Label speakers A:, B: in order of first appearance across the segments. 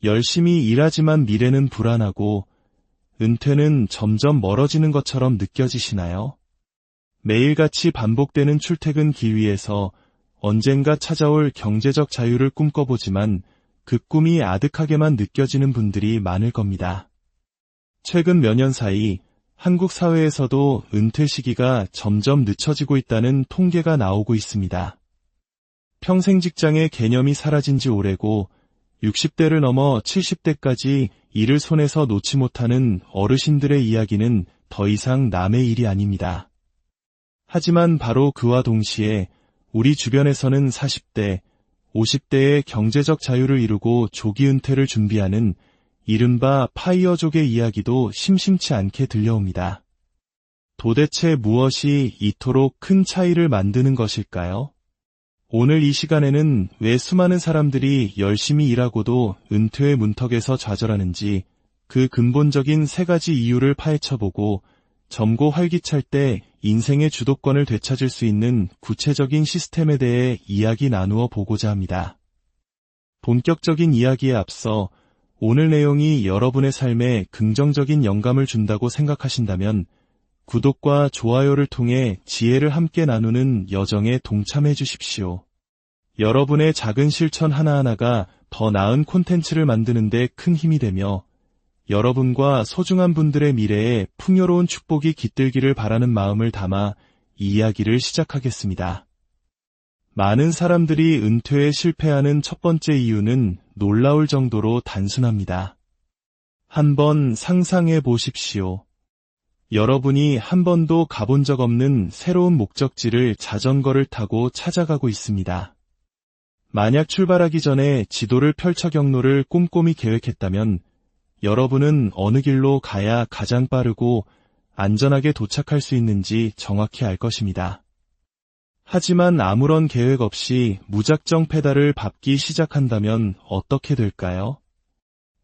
A: 열심히 일하지만 미래는 불안하고 은퇴는 점점 멀어지는 것처럼 느껴지시나요? 매일같이 반복되는 출퇴근 길 위에서 언젠가 찾아올 경제적 자유를 꿈꿔보지만 그 꿈이 아득하게만 느껴지는 분들이 많을 겁니다. 최근 몇 년 사이 한국 사회에서도 은퇴 시기가 점점 늦춰지고 있다는 통계가 나오고 있습니다. 평생 직장의 개념이 사라진 지 오래고 60대를 넘어 70대까지 일을 손에서 놓지 못하는 어르신들의 이야기는 더 이상 남의 일이 아닙니다. 하지만 바로 그와 동시에 우리 주변에서는 40대, 50대의 경제적 자유를 이루고 조기 은퇴를 준비하는 이른바 파이어족의 이야기도 심심치 않게 들려옵니다. 도대체 무엇이 이토록 큰 차이를 만드는 것일까요? 오늘 이 시간에는 왜 수많은 사람들이 열심히 일하고도 은퇴의 문턱에서 좌절하는지 그 근본적인 3가지 이유를 파헤쳐보고 젊고 활기찰 때 인생의 주도권을 되찾을 수 있는 구체적인 시스템에 대해 이야기 나누어 보고자 합니다. 본격적인 이야기에 앞서 오늘 내용이 여러분의 삶에 긍정적인 영감을 준다고 생각하신다면 구독과 좋아요를 통해 지혜를 함께 나누는 여정에 동참해 주십시오. 여러분의 작은 실천 하나하나가 더 나은 콘텐츠를 만드는 데 큰 힘이 되며 여러분과 소중한 분들의 미래에 풍요로운 축복이 깃들기를 바라는 마음을 담아 이 이야기를 시작하겠습니다. 많은 사람들이 은퇴에 실패하는 첫 번째 이유는 놀라울 정도로 단순합니다. 한번 상상해 보십시오. 여러분이 한 번도 가본 적 없는 새로운 목적지를 자전거를 타고 찾아가고 있습니다. 만약 출발하기 전에 지도를 펼쳐 경로를 꼼꼼히 계획했다면 여러분은 어느 길로 가야 가장 빠르고 안전하게 도착할 수 있는지 정확히 알 것입니다. 하지만 아무런 계획 없이 무작정 페달을 밟기 시작한다면 어떻게 될까요?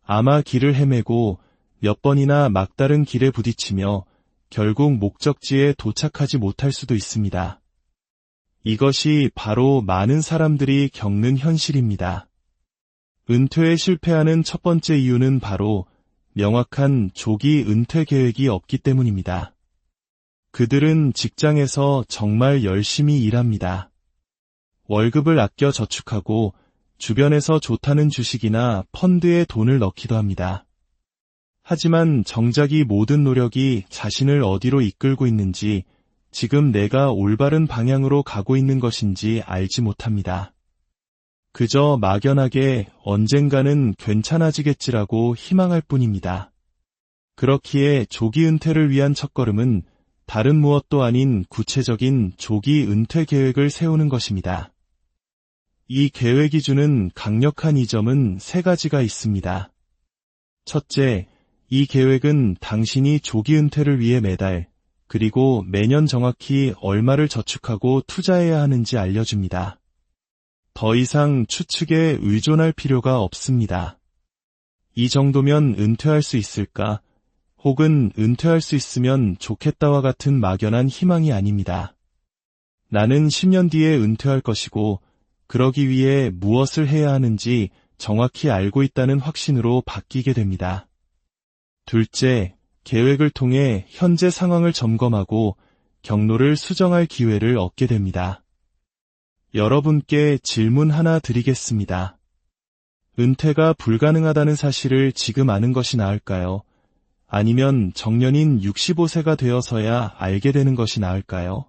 A: 아마 길을 헤매고 몇 번이나 막다른 길에 부딪히며 결국 목적지에 도착하지 못할 수도 있습니다. 이것이 바로 많은 사람들이 겪는 현실입니다. 은퇴에 실패하는 첫 번째 이유는 바로 명확한 조기 은퇴 계획이 없기 때문입니다. 그들은 직장에서 정말 열심히 일합니다. 월급을 아껴 저축하고 주변에서 좋다는 주식이나 펀드에 돈을 넣기도 합니다. 하지만 정작 이 모든 노력이 자신을 어디로 이끌고 있는지, 지금 내가 올바른 방향으로 가고 있는 것인지 알지 못합니다. 그저 막연하게 언젠가는 괜찮아지겠지라고 희망할 뿐입니다. 그렇기에 조기 은퇴를 위한 첫걸음은 다른 무엇도 아닌 구체적인 조기 은퇴 계획을 세우는 것입니다. 이 계획이 주는 강력한 이점은 3가지가 있습니다. 첫째, 이 계획은 당신이 조기 은퇴를 위해 매달, 그리고 매년 정확히 얼마를 저축하고 투자해야 하는지 알려줍니다. 더 이상 추측에 의존할 필요가 없습니다. 이 정도면 은퇴할 수 있을까? 혹은 은퇴할 수 있으면 좋겠다와 같은 막연한 희망이 아닙니다. 나는 10년 뒤에 은퇴할 것이고 그러기 위해 무엇을 해야 하는지 정확히 알고 있다는 확신으로 바뀌게 됩니다. 둘째, 계획을 통해 현재 상황을 점검하고 경로를 수정할 기회를 얻게 됩니다. 여러분께 질문 하나 드리겠습니다. 은퇴가 불가능하다는 사실을 지금 아는 것이 나을까요? 아니면 정년인 65세가 되어서야 알게 되는 것이 나을까요?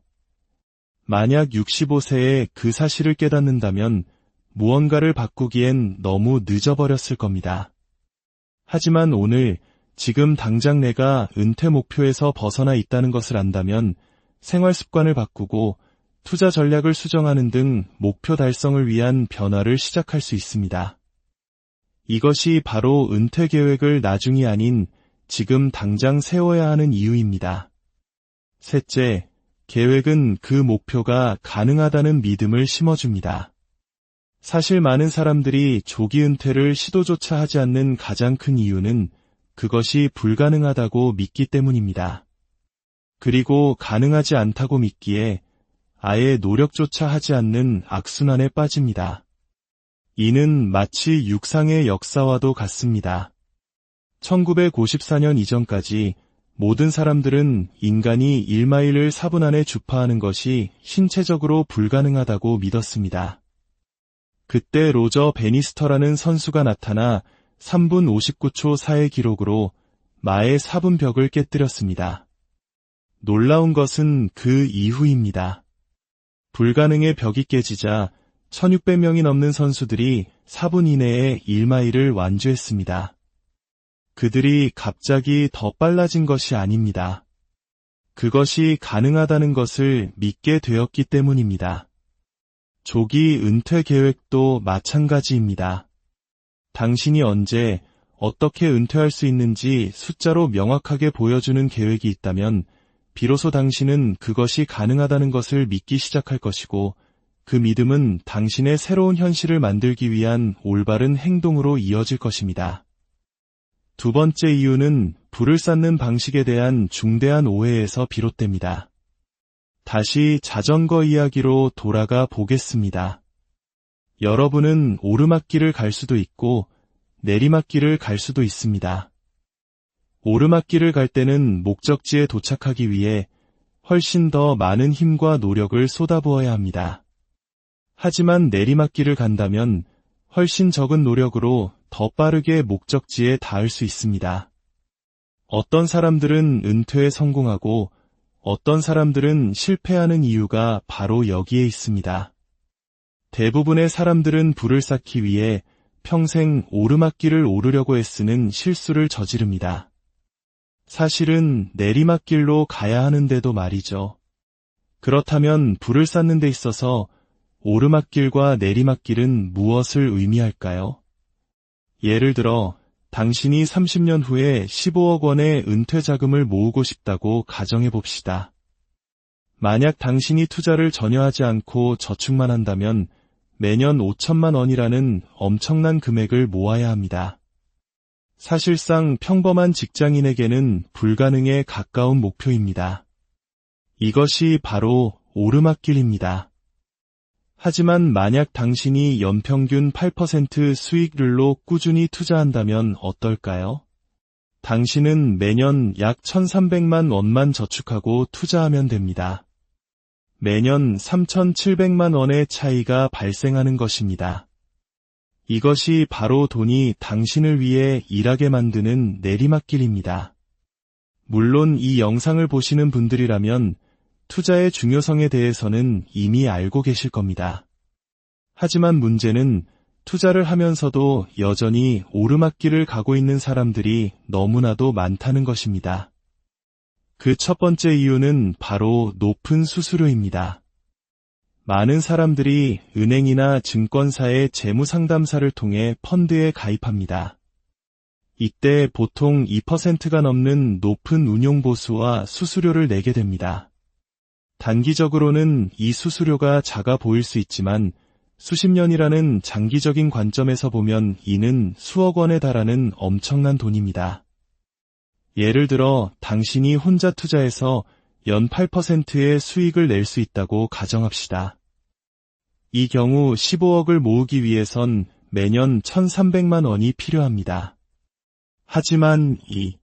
A: 만약 65세에 그 사실을 깨닫는다면 무언가를 바꾸기엔 너무 늦어버렸을 겁니다. 하지만 오늘, 지금 당장 내가 은퇴 목표에서 벗어나 있다는 것을 안다면 생활 습관을 바꾸고 투자 전략을 수정하는 등 목표 달성을 위한 변화를 시작할 수 있습니다. 이것이 바로 은퇴 계획을 나중이 아닌 지금 당장 세워야 하는 이유입니다. 셋째, 계획은 그 목표가 가능하다는 믿음을 심어줍니다. 사실 많은 사람들이 조기 은퇴를 시도조차 하지 않는 가장 큰 이유는 그것이 불가능하다고 믿기 때문입니다. 그리고 가능하지 않다고 믿기에 아예 노력조차 하지 않는 악순환에 빠집니다. 이는 마치 육상의 역사와도 같습니다. 1954년 이전까지 모든 사람들은 인간이 1마일을 4분 안에 주파하는 것이 신체적으로 불가능하다고 믿었습니다. 그때 로저 베니스터라는 선수가 나타나 3분 59초 4의 기록으로 마의 4분 벽을 깨뜨렸습니다. 놀라운 것은 그 이후입니다. 불가능의 벽이 깨지자 1600명이 넘는 선수들이 4분 이내에 1마일을 완주했습니다. 그들이 갑자기 더 빨라진 것이 아닙니다. 그것이 가능하다는 것을 믿게 되었기 때문입니다. 조기 은퇴 계획도 마찬가지입니다. 당신이 언제, 어떻게 은퇴할 수 있는지 숫자로 명확하게 보여주는 계획이 있다면 비로소 당신은 그것이 가능하다는 것을 믿기 시작할 것이고 그 믿음은 당신의 새로운 현실을 만들기 위한 올바른 행동으로 이어질 것입니다. 두 번째 이유는 불을 쌓는 방식에 대한 중대한 오해에서 비롯됩니다. 다시 자전거 이야기로 돌아가 보겠습니다. 여러분은 오르막길을 갈 수도 있고 내리막길을 갈 수도 있습니다. 오르막길을 갈 때는 목적지에 도착하기 위해 훨씬 더 많은 힘과 노력을 쏟아부어야 합니다. 하지만 내리막길을 간다면 훨씬 적은 노력으로 더 빠르게 목적지에 닿을 수 있습니다. 어떤 사람들은 은퇴에 성공하고 어떤 사람들은 실패하는 이유가 바로 여기에 있습니다. 대부분의 사람들은 불을 쌓기 위해 평생 오르막길을 오르려고 애쓰는 실수를 저지릅니다. 사실은 내리막길로 가야 하는데도 말이죠. 그렇다면 불을 쌓는 데 있어서 오르막길과 내리막길은 무엇을 의미할까요? 예를 들어 당신이 30년 후에 15억 원의 은퇴 자금을 모으고 싶다고 가정해 봅시다. 만약 당신이 투자를 전혀 하지 않고 저축만 한다면 매년 5천만 원이라는 엄청난 금액을 모아야 합니다. 사실상 평범한 직장인에게는 불가능에 가까운 목표입니다. 이것이 바로 오르막길입니다. 하지만 만약 당신이 연평균 8% 수익률로 꾸준히 투자한다면 어떨까요? 당신은 매년 약 1,300만 원만 저축하고 투자하면 됩니다. 매년 3,700만 원의 차이가 발생하는 것입니다. 이것이 바로 돈이 당신을 위해 일하게 만드는 내리막길입니다. 물론 이 영상을 보시는 분들이라면 투자의 중요성에 대해서는 이미 알고 계실 겁니다. 하지만 문제는 투자를 하면서도 여전히 오르막길을 가고 있는 사람들이 너무나도 많다는 것입니다. 그 첫 번째 이유는 바로 높은 수수료입니다. 많은 사람들이 은행이나 증권사의 재무상담사를 통해 펀드에 가입합니다. 이때 보통 2%가 넘는 높은 운용보수와 수수료를 내게 됩니다. 단기적으로는 이 수수료가 작아 보일 수 있지만 수십 년이라는 장기적인 관점에서 보면 이는 수억 원에 달하는 엄청난 돈입니다. 예를 들어 당신이 혼자 투자해서 연 8%의 수익을 낼 수 있다고 가정합시다. 이 경우 15억을 모으기 위해선 매년 1,300만 원이 필요합니다. 하지만 이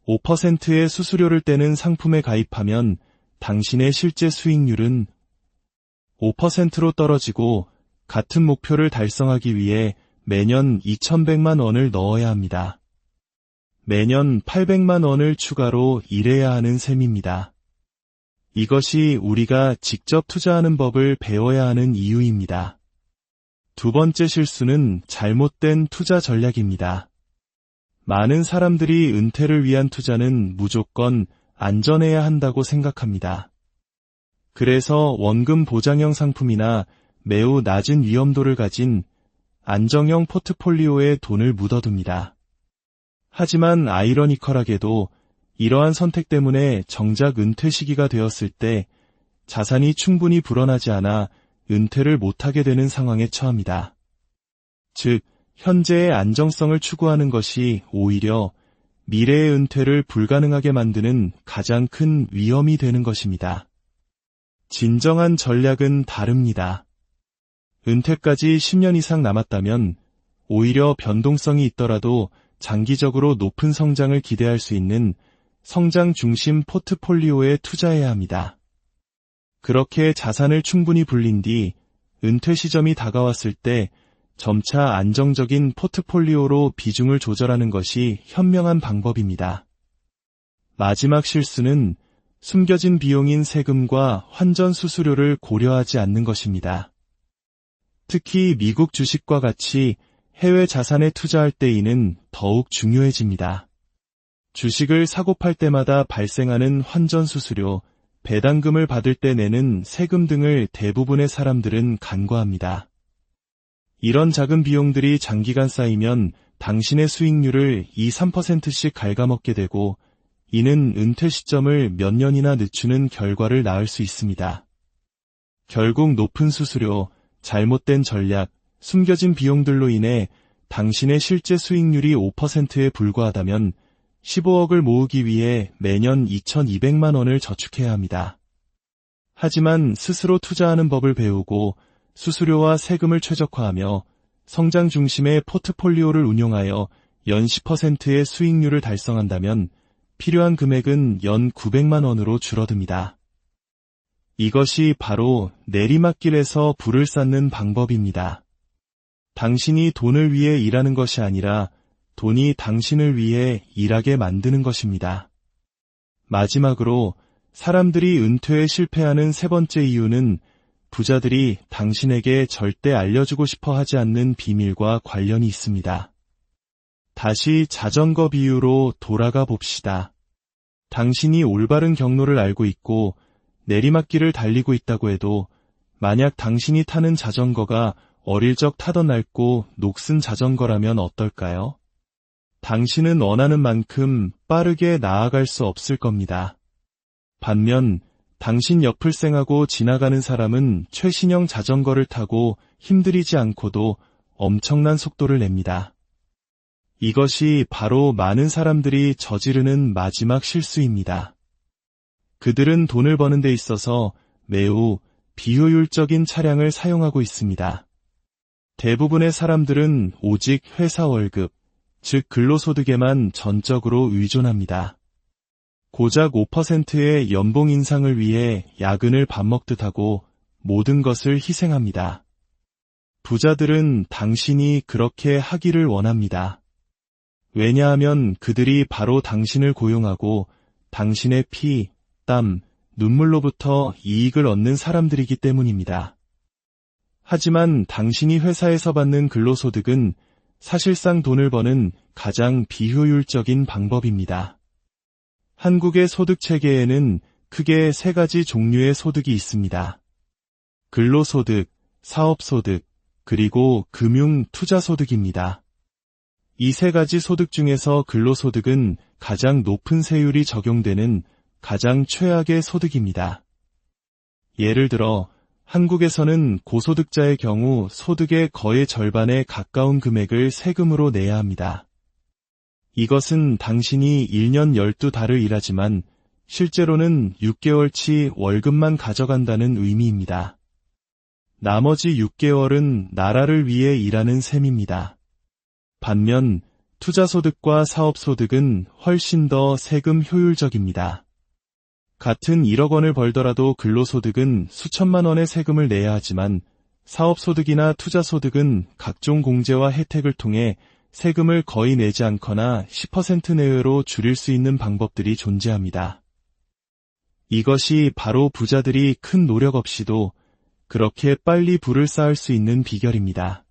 A: 5%의 수수료를 떼는 상품에 가입하면 당신의 실제 수익률은 5%로 떨어지고 같은 목표를 달성하기 위해 매년 2,100만 원을 넣어야 합니다. 매년 800만 원을 추가로 일해야 하는 셈입니다. 이것이 우리가 직접 투자하는 법을 배워야 하는 이유입니다. 두 번째 실수는 잘못된 투자 전략입니다. 많은 사람들이 은퇴를 위한 투자는 무조건 안전해야 한다고 생각합니다. 그래서 원금 보장형 상품이나 매우 낮은 위험도를 가진 안정형 포트폴리오에 돈을 묻어둡니다. 하지만 아이러니컬하게도 이러한 선택 때문에 정작 은퇴 시기가 되었을 때 자산이 충분히 불어나지 않아 은퇴를 못하게 되는 상황에 처합니다. 즉, 현재의 안정성을 추구하는 것이 오히려 미래의 은퇴를 불가능하게 만드는 가장 큰 위험이 되는 것입니다. 진정한 전략은 다릅니다. 은퇴까지 10년 이상 남았다면 오히려 변동성이 있더라도 장기적으로 높은 성장을 기대할 수 있는 성장 중심 포트폴리오에 투자해야 합니다. 그렇게 자산을 충분히 불린 뒤 은퇴 시점이 다가왔을 때 점차 안정적인 포트폴리오로 비중을 조절하는 것이 현명한 방법입니다. 마지막 실수는 숨겨진 비용인 세금과 환전 수수료를 고려하지 않는 것입니다. 특히 미국 주식과 같이 해외 자산에 투자할 때 이는 더욱 중요해집니다. 주식을 사고 팔 때마다 발생하는 환전 수수료, 배당금을 받을 때 내는 세금 등을 대부분의 사람들은 간과합니다. 이런 작은 비용들이 장기간 쌓이면 당신의 수익률을 2~3%씩 갉아먹게 되고 이는 은퇴 시점을 몇 년이나 늦추는 결과를 낳을 수 있습니다. 결국 높은 수수료, 잘못된 전략, 숨겨진 비용들로 인해 당신의 실제 수익률이 5%에 불과하다면 15억을 모으기 위해 매년 2,200만 원을 저축해야 합니다. 하지만 스스로 투자하는 법을 배우고 수수료와 세금을 최적화하며 성장 중심의 포트폴리오를 운용하여 연 10%의 수익률을 달성한다면 필요한 금액은 연 900만 원으로 줄어듭니다. 이것이 바로 내리막길에서 불을 쌓는 방법입니다. 당신이 돈을 위해 일하는 것이 아니라 돈이 당신을 위해 일하게 만드는 것입니다. 마지막으로 사람들이 은퇴에 실패하는 세 번째 이유는 부자들이 당신에게 절대 알려주고 싶어 하지 않는 비밀과 관련이 있습니다. 다시 자전거 비유로 돌아가 봅시다. 당신이 올바른 경로를 알고 있고 내리막길을 달리고 있다고 해도 만약 당신이 타는 자전거가 어릴 적 타던 낡고 녹슨 자전거라면 어떨까요? 당신은 원하는 만큼 빠르게 나아갈 수 없을 겁니다. 반면 당신 옆을 쌩하고 지나가는 사람은 최신형 자전거를 타고 힘들이지 않고도 엄청난 속도를 냅니다. 이것이 바로 많은 사람들이 저지르는 마지막 실수입니다. 그들은 돈을 버는 데 있어서 매우 비효율적인 차량을 사용하고 있습니다. 대부분의 사람들은 오직 회사 월급, 즉 근로소득에만 전적으로 의존합니다. 고작 5%의 연봉 인상을 위해 야근을 밥 먹듯 하고 모든 것을 희생합니다. 부자들은 당신이 그렇게 하기를 원합니다. 왜냐하면 그들이 바로 당신을 고용하고 당신의 피, 땀, 눈물로부터 이익을 얻는 사람들이기 때문입니다. 하지만 당신이 회사에서 받는 근로소득은 사실상 돈을 버는 가장 비효율적인 방법입니다. 한국의 소득 체계에는 크게 세 가지 종류의 소득이 있습니다. 근로소득, 사업소득, 그리고 금융 투자소득입니다. 이 세 가지 소득 중에서 근로소득은 가장 높은 세율이 적용되는 가장 최악의 소득입니다. 예를 들어 한국에서는 고소득자의 경우 소득의 거의 절반에 가까운 금액을 세금으로 내야 합니다. 이것은 당신이 1년 12달을 일하지만 실제로는 6개월치 월급만 가져간다는 의미입니다. 나머지 6개월은 나라를 위해 일하는 셈입니다. 반면 투자소득과 사업소득은 훨씬 더 세금 효율적입니다. 같은 1억 원을 벌더라도 근로소득은 수천만 원의 세금을 내야 하지만 사업소득이나 투자소득은 각종 공제와 혜택을 통해 세금을 거의 내지 않거나 10% 내외로 줄일 수 있는 방법들이 존재합니다. 이것이 바로 부자들이 큰 노력 없이도 그렇게 빨리 부를 쌓을 수 있는 비결입니다.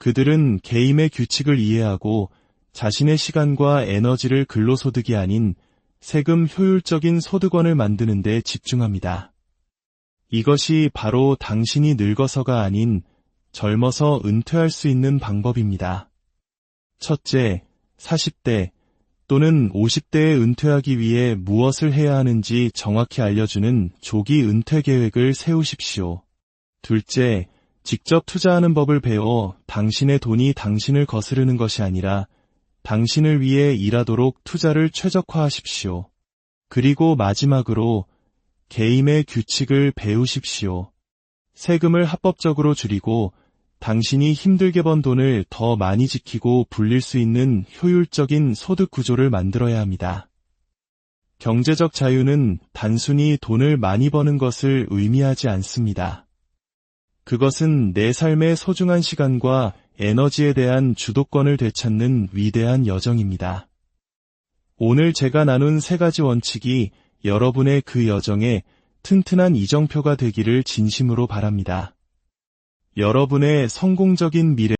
A: 그들은 게임의 규칙을 이해하고 자신의 시간과 에너지를 근로소득이 아닌 세금 효율적인 소득원을 만드는 데 집중합니다. 이것이 바로 당신이 늙어서가 아닌 젊어서 은퇴할 수 있는 방법입니다. 첫째, 40대 또는 50대에 은퇴하기 위해 무엇을 해야 하는지 정확히 알려주는 조기 은퇴 계획을 세우십시오. 둘째, 직접 투자하는 법을 배워 당신의 돈이 당신을 거스르는 것이 아니라 당신을 위해 일하도록 투자를 최적화하십시오. 그리고 마지막으로 게임의 규칙을 배우십시오. 세금을 합법적으로 줄이고 당신이 힘들게 번 돈을 더 많이 지키고 불릴 수 있는 효율적인 소득 구조를 만들어야 합니다. 경제적 자유는 단순히 돈을 많이 버는 것을 의미하지 않습니다. 그것은 내 삶의 소중한 시간과 에너지에 대한 주도권을 되찾는 위대한 여정입니다. 오늘 제가 나눈 3가지 원칙이 여러분의 그 여정에 튼튼한 이정표가 되기를 진심으로 바랍니다. 여러분의 성공적인 미래